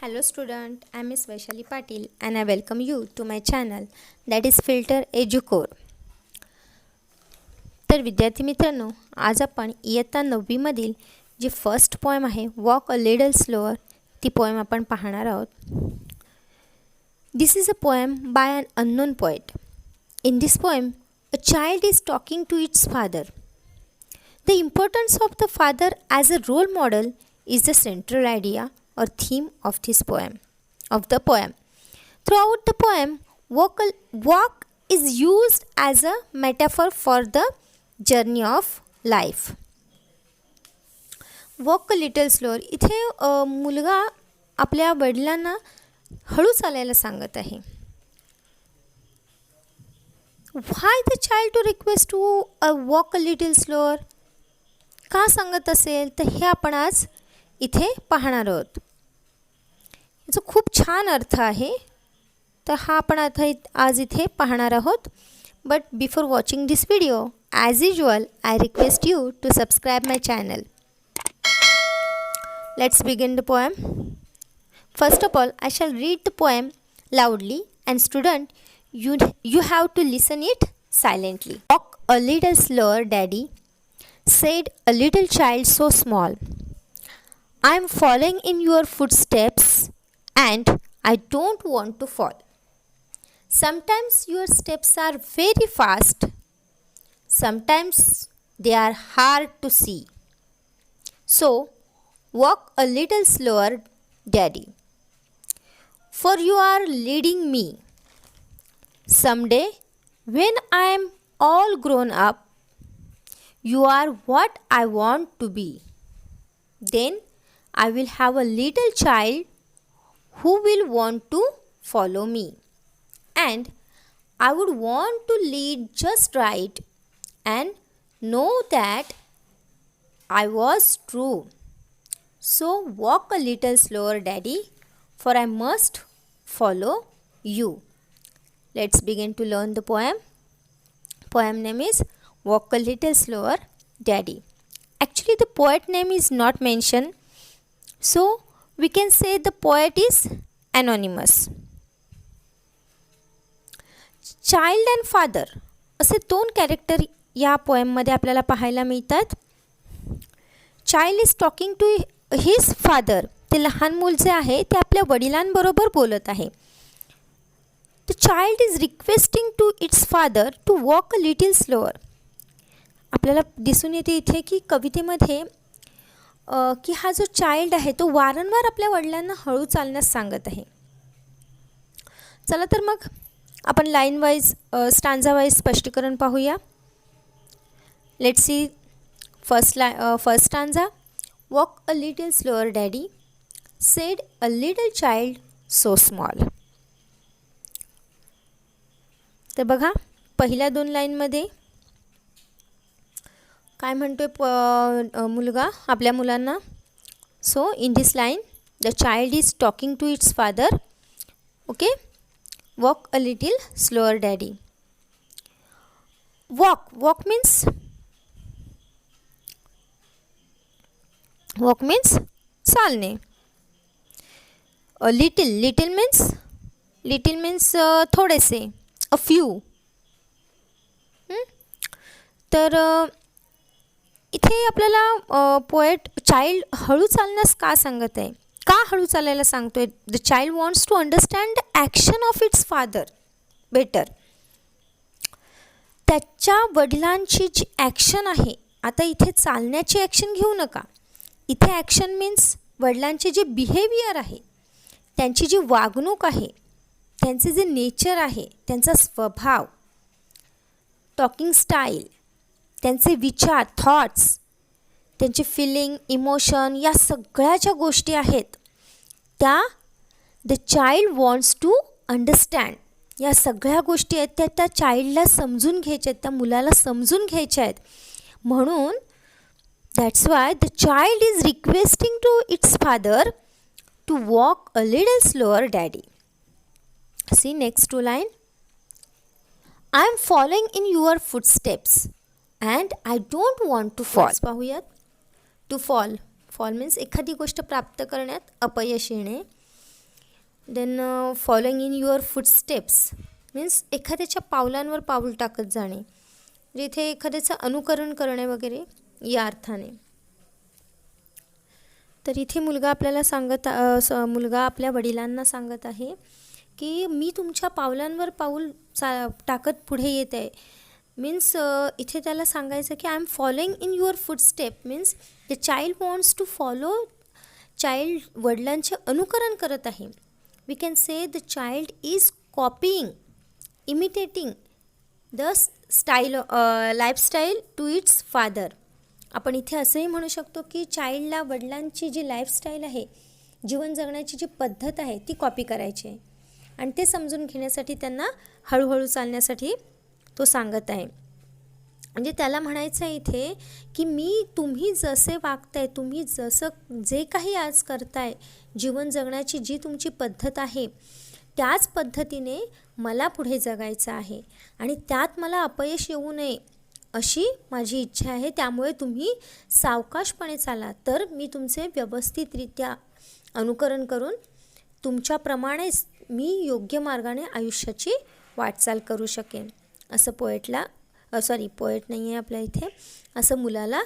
Hello student, I am Miss Vaishali Patil and I welcome you to my channel that is Filter Educore. तर विद्यार्थी मित्रांनो, आज आपण इयत्ता 9वी मधील जी फर्स्ट पोएम आहे वॉक अ लिटल स्लोअर ती पोएम आपण पाहणार आहोत. This is a poem by an unknown poet. In this poem a child is talking to its father. The importance of the father as a role model is the central idea or theme of the poem. Throughout the poem, walk is used as a metaphor for the journey of life. Walk a little slower. इथे मुलगा आपल्या वडिलांना हळू चालायला सांगत आहे. Why the child to request to walk a little slower? का सांगत असेल तर हे आपण आज इथे पाहणार आहोत. याचा खूप छान अर्थ आहे, तर हा आपण आता आज इथे पाहणार आहोत. But before watching this video, as usual I request you to subscribe my channel. Let's begin the poem. First of all I shall read the poem loudly and student you have to listen it silently. Walk a little slower, Daddy, said a little child so small. I am following in your footsteps and I don't want to fall. Sometimes your steps are very fast. Sometimes they are hard to see. So walk a little slower, Daddy, for you are leading me. Someday when I am all grown up, you are what I want to be. Then I will have a little child who will want to follow me, and I would want to lead just right and know that I was true. So walk a little slower, Daddy, for I must follow you. Let's begin to learn the poem. Poem name is Walk a Little Slower, Daddy. Actually, the poet name is not mentioned, so we can say the poet is anonymous. Child and father असे दोन character या पोएममध्ये आपल्याला पाहायला मिळतात. Child is talking to his father. ते लहान मूल जे आहे ते आपल्या वडिलांबरोबर बोलत आहे. The child is requesting to its father to walk a little slower. आपल्याला दिसून येते इथे की कवितेमध्ये की हा जो चाइल्ड आहे तो वारंवार आपल्या वडिलांना हळू चालण्यास सांगत आहे. चला तर मग आपण लाईन वाईज स्टांजा वाईज स्पष्टीकरण पाहूया. Let's see first stanza. Walk a little slower, daddy, sed a little child so small. तर बघा पहिल्या दोन लाईनमध्ये काय म्हणतोय मुलगा आपल्या मुलांना. So in this line the child is talking to its father. Okay. Walk a little slower, daddy. Walk means चालणे. लिटिल मीन्स थोडेसे, अ फ्यू. तर इथे आपल्याला पोएट चाइल्ड हळू चालण्यास का सांगत आहे, का हळू चालायला सांगतोय. The child wants to understand the action of its father better. त्याच्या वडिलांची जी ॲक्शन आहे, आता इथे चालण्याची ॲक्शन घेऊ नका. इथे ॲक्शन मीन्स वडिलांचे जे बिहेवियर आहे, त्यांची जी वागणूक आहे, त्यांचे जे नेचर आहे, त्यांचा स्वभाव, टॉकिंग स्टाईल, त्यांचे विचार, थॉट्स, त्यांचे फिलिंग, इमोशन, या सगळ्या ज्या गोष्टी आहेत त्या the child wants to understand. या सगळ्या गोष्टी आहेत त्या चाइल्डला समजून घ्यायच्या आहेत, त्या मुलाला समजून घ्यायच्या आहेत. म्हणून that's why the child is requesting to its father to walk a little slower, daddy. See next two line. I am following in your footsteps and I don't want to fall. पाहूयात. To fall means एखादी गोष्ट प्राप्त करण्यात अपयश येणे. Then following in your footsteps means एखाद्याच्या पावलांवर पाऊल टाकत जाणे, म्हणजे इथे एखाद्याचं अनुकरण करणे वगैरे या अर्थाने. तर इथे मुलगा आपल्या वडिलांना सांगत आहे की मी तुमच्या पावलांवर पाऊल टाकत पुढे येत आहे. मीन्स इथे त्याला सांगायचं की I am following in your footstep means the child wants to follow. Child वडिलांचे अनुकरण करत आहे. We can say the child is copying, imitating the lifestyle to its father. आपण इथे असंही म्हणू शकतो की चाइल्डला वडिलांची जी लाईफस्टाईल आहे, जीवन जगण्याची जी पद्धत आहे ती कॉपी करायची आहे आणि ते समजून घेण्यासाठी त्यांना हळूहळू चालण्यासाठी तो सांगत आहे. म्हणजे त्याला म्हणायचं आहे इथे की तुम्ही जसे वागताय, तुम्ही जे काही आज करताय, जीवन जगण्याची जी तुमची पद्धत आहे त्याच पद्धतीने मला पुढे जगायचं आहे आणि त्यात मला अपयश येऊ नये अशी माझी इच्छा आहे. त्यामुळे तुम्ही सावकाशपणे चाला, तर मी तुमचे व्यवस्थितरित्या अनुकरण करून तुमच्याप्रमाणेच मी योग्य मार्गाने आयुष्याची वाटचाल करू शकेन. असं पोएट नाही आहे आपल्या इथे, असं मुलाला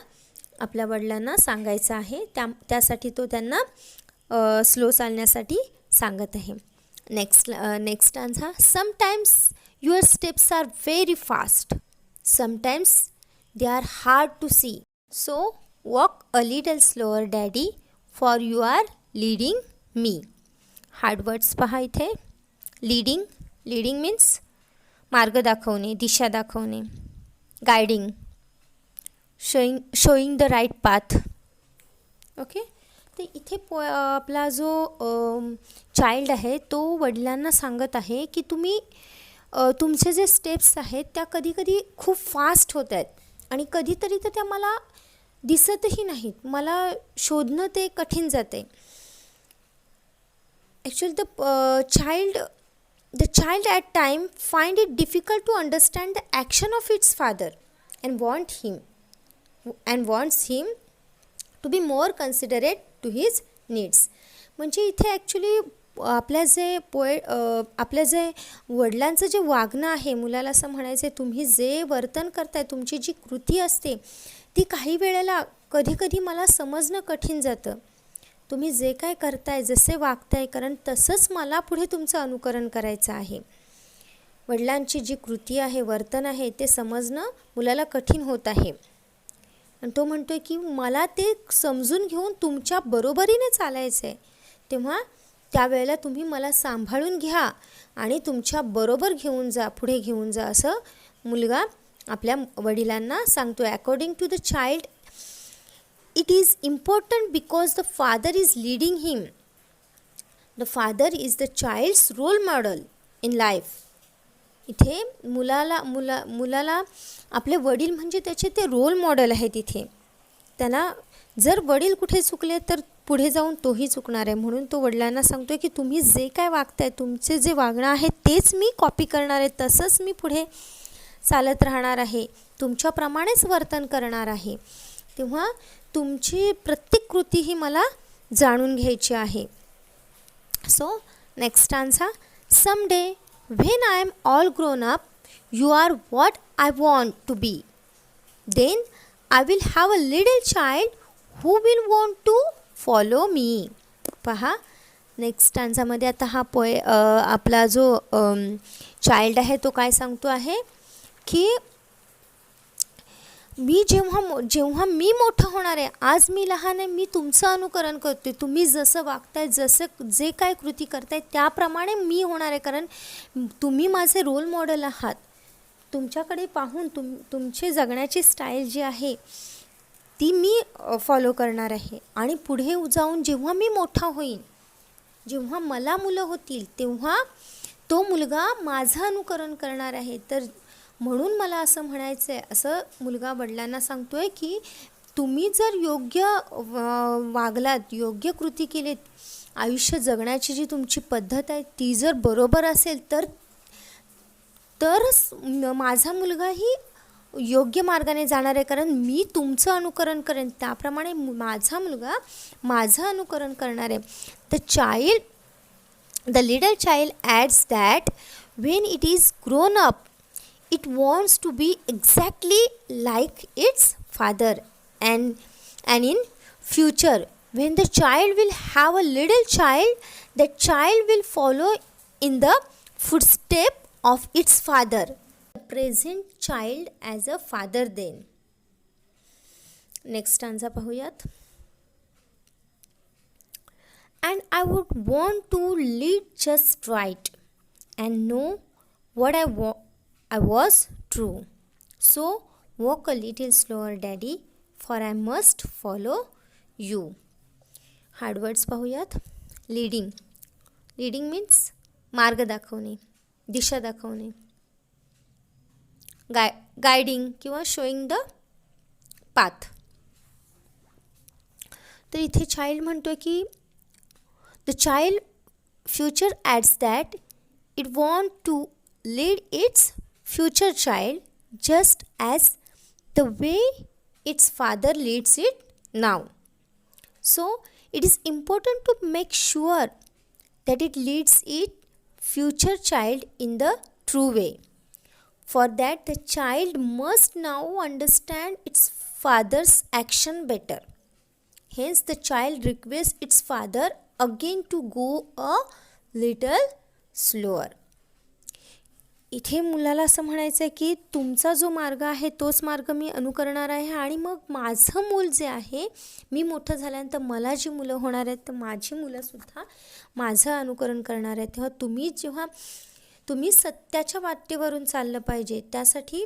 आपल्या वडिलांना सांगायचं आहे. त्यासाठी तो त्यांना स्लो चालण्यासाठी सांगत आहे. Next answer. Sometimes your steps are very fast, sometimes they are hard to see, so walk a little slower daddy for you are leading me. Hard words पहा इथे. लीडिंग मीन्स मार्ग दाखवणे, दिशा दाखवणे. Guiding, showing the right path. Okay. तर इथे आपला जो चाइल्ड आहे तो वडिलांना सांगत आहे की तुमचे जे स्टेप्स आहेत त्या कधीकधी खूप फास्ट होत आहेत आणि कधीतरी तर त्या मला दिसतही नाहीत, मला शोधणं ते कठीण जाते. Actually the child at time find it difficult to understand the action of its father and wants him to be more considerate to his needs. म्हणजे इथे ॲक्च्युली आपल्या जे वडिलांचं जे वागणं आहे, मुलाला असं म्हणायचं आहे तुम्ही जे वर्तन करताय, तुमची जी कृती असते ती काही वेळेला कधी मला समजणं कठीण जातं. तुम्ही जे काय करताय, जसे वागताय, कारण तसंच मला पुढे तुमचं अनुकरण करायचं आहे. वडिलांची जी कृती आहे, वर्तन आहे ते समजणं मुलाला कठीण होत आहे आणि तो म्हणतो आहे की मला ते समजून घेऊन तुमच्या बरोबरीने चालायचं आहे. तेव्हा त्यावेळेला तुम्ही मला सांभाळून घ्या आणि तुमच्या बरोबर पुढे घेऊन जा, असं मुलगा आपल्या वडिलांना सांगतो आहे. According to the child it is important because the father is leading him. The father is the child's role model in life. इथे मुलाला आपले वडील म्हणजे त्याचे ते रोल मॉडेल आहेत. इथे त्याला जर वडील कुठे चुकले तर पुढे जाऊन तोही चुकणार आहे. म्हणून तो वडिलांना सांगतोय की तुम्ही जे काय वागताय, तुमचे जे वागणं आहे तेच मी कॉपी करणार आहे, तसंच मी पुढे चालत राहणार आहे, तुमच्याप्रमाणेच वर्तन करणार आहे. तेव्हा तुमची प्रत्येक कृती ही मला जाणून घ्यायची आहे. So next answer. Some day when I am all grown up you are what I want to be, then I will have a little child who will want to follow me. पहा next आन्सरमध्ये आता हा आपला जो child आहे तो काय सांगतो आहे की जेव्हा मी मोठं होणार आहे, आज मी लहान आहे, मी तुमचं अनुकरण करते, तुम्ही जसं वागताय, जे काय कृती करताय त्याप्रमाणे मी होणार आहे, कारण तुम्ही माझे रोल मॉडेल आहात. तुमच्याकडे पाहून तुमचे जगण्याची स्टाईल जी आहे ती मी फॉलो करणार आहे आणि पुढे जाऊन जेव्हा मी मोठा होईन, जेव्हा मला मुलं होतील, तेव्हा तो मुलगा माझं अनुकरण करणार आहे. तर म्हणून मला असं म्हणायचं आहे, असं मुलगा वडिलांना सांगतो आहे की तुम्ही जर योग्य वागलात, योग्य कृती केलीत, आयुष्य जगण्याची जी तुमची पद्धत आहे ती जर बरोबर असेल तरच माझा मुलगाही योग्य मार्गाने जाणार आहे, कारण मी तुमचं अनुकरण करेन त्याप्रमाणे माझा मुलगा माझं अनुकरण करणार आहे. The child The little child adds that when it is grown up, it wants to be exactly like its father, and in future when the child will have a little child, that child will follow in the footstep of its father. The present child as a father then. Next stanza पाहूयात. And I would want to lead just right and know what I was true. So walk a little slower, Daddy, for I must follow you. Hard words पाहूयात. Leading. Leading means मार्ग दाखवणे, दिशा दाखवणे. Guiding किंवा showing the path. तर इथे child म्हणतोय की the child future adds that it want to lead its future child just as the way its father leads it now. So it is important to make sure that it leads its future child in the true way. For that, the child must now understand its father's action better. Hence, the child requests its father again to go a little slower. इथे मुलाला असं म्हणायचं आहे की तुमचा जो मार्ग आहे तोच मार्ग मी अनुकरणार आहे, आणि मग माझं मूल जे आहे, मी मोठं झाल्यानंतर मला जी मुलं होणार आहेत तर माझी मुलंसुद्धा माझं अनुकरण करणार आहेत. जेव्हा तुम्ही सत्याच्या वाटेवरून चाललं पाहिजे, त्यासाठी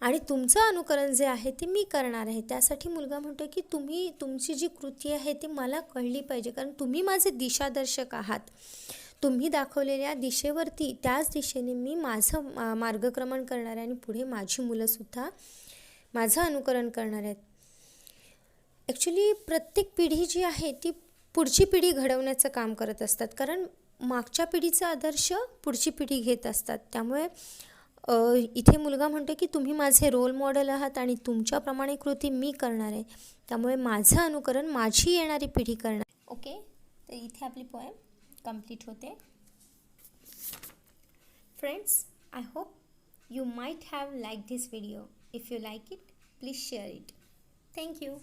आणि तुमचं अनुकरण जे आहे ते मी करणार आहे. त्यासाठी मुलगा म्हणतो की तुमची जी कृती आहे ती मला कळली पाहिजे, कारण तुम्ही माझे दिशादर्शक आहात. तुम्ही दाखवलेल्या दिशेवरती, त्याच दिशेने मी माझं मार्गक्रमण करणार आहे आणि पुढे माझी मुलंसुद्धा माझं अनुकरण करणार आहेत. ॲक्च्युली प्रत्येक पिढी जी आहे ती पुढची पिढी घडवण्याचं काम करत असतात, कारण मागच्या पिढीचा आदर्श पुढची पिढी घेत असतात. त्यामुळे इथे मुलगा म्हणतो की तुम्ही माझे रोल मॉडेल आहात आणि तुमच्याप्रमाणे कृती मी करणार आहे, त्यामुळे माझं अनुकरण माझी येणारी पिढी करणार. ओके, तर इथे आपली पोएम कंप्लीट होते. Friends, I hope you might have like this video. If you like it, please share it. Thank you.